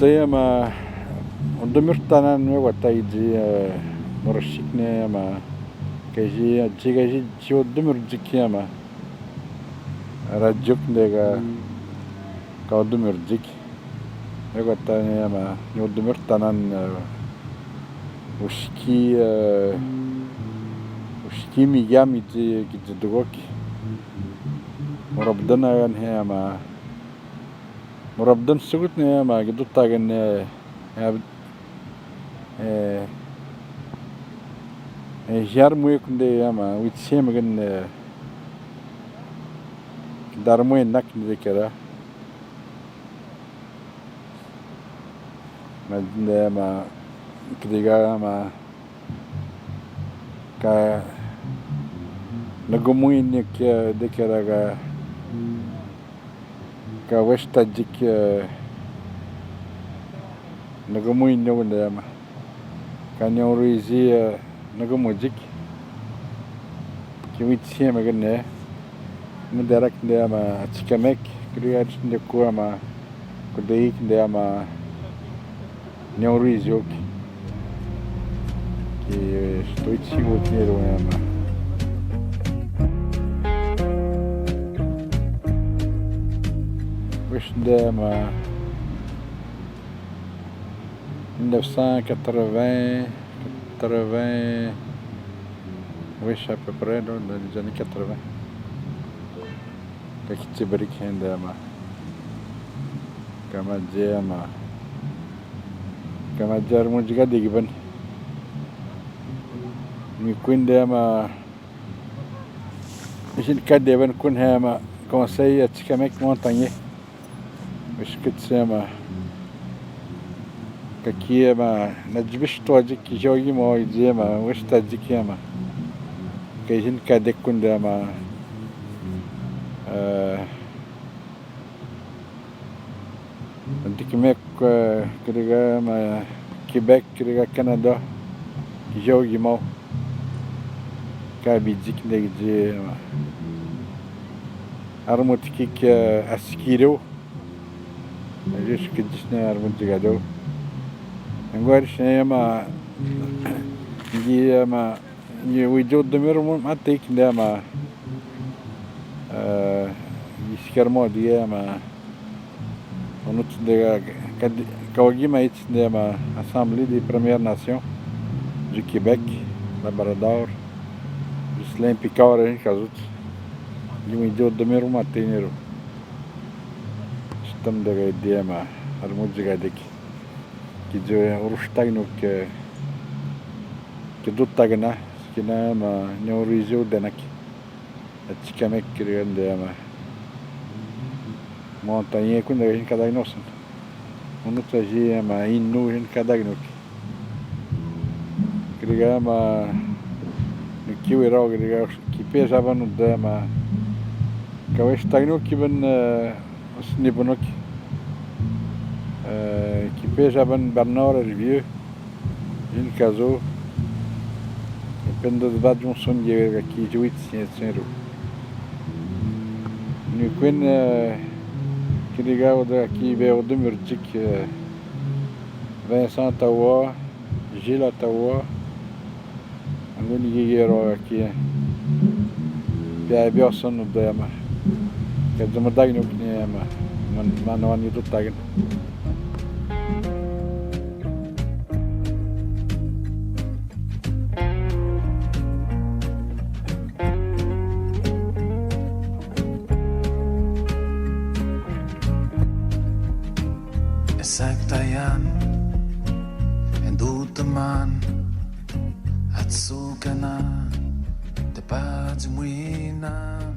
Ustaya ma undumurtanan me wataiji morashikne ma kaji jigaji jiodumurjiki ma rajukndega kaudumurjik me watane ma yodumurtanan ushki miyami gijidugoki مربدنا يعني ما مربدن سقطنا ما قدرت تاجن جار موي كندي يا ما ويتسيم جن دارموي نك ندي كذا ما كديجا ما كا نقومي إنك ذكرها كوش تجيك نقومي إنه ولا ما كان يوريزي نقومي جيك كويت سيما قلنا من درك ده ما تكمك كريات نكوا ما كديك ده ما نوريزيوك كي ستويتشي وتنيرو يا ما وش ده ما 1980 وش à peu près dans les années 80 كي بريك هندا ما كما جاء ما كما جار مجيء ديجبن ميكون ده ما إيشين كده بن كون هما كونسي أتكلمك مونتانية مش كتسمة ككيه ما نجبش تواجك جوي ما يجي ما وش تجيك يا ما كيشين كده كون ده ما أنتكمك كده ما كيبك كده كندا جوي ما كابيجيك نيجي ما أرموتكيك أسكيرو جيش كدشنا أرموتكادو نقولش ما يجي ما يوجد دمير ما تيك ده ما يسكرمو ديه ما ونوت ده كواجي ما يتس ده ما Assemblée des Premières Nations du Québec Labrador Juscelin Picard hein كازوت يوجد دمير ما تينيرو ستم ده ديه ما أرموتكادك كيجو ورشتاينو كدوت تاجنا كنا ما نوريزيو دنك أتكلمك كريان ده ما مونتانية كنا جين كذا ينوسن ونتجي ما إنو جين كذا ينوك كريا ما نكيو يراو كريا كيبي جابانو ده ما كويش تاينو كيبن سنيبنوك كيبي جابان برنار الفيو جين كازو Pendo de bad Johnson qui jouit Saint-Roux. Nous queen qui regarde qui vers de Murdic Vincent Tawa, Gilles Tawa, Angoni Guerrero qui Pierre Björson och det med. Kan de dagen nog ni man har ni då dagen. Sagtayan en dutaman at sukana te padzimuinan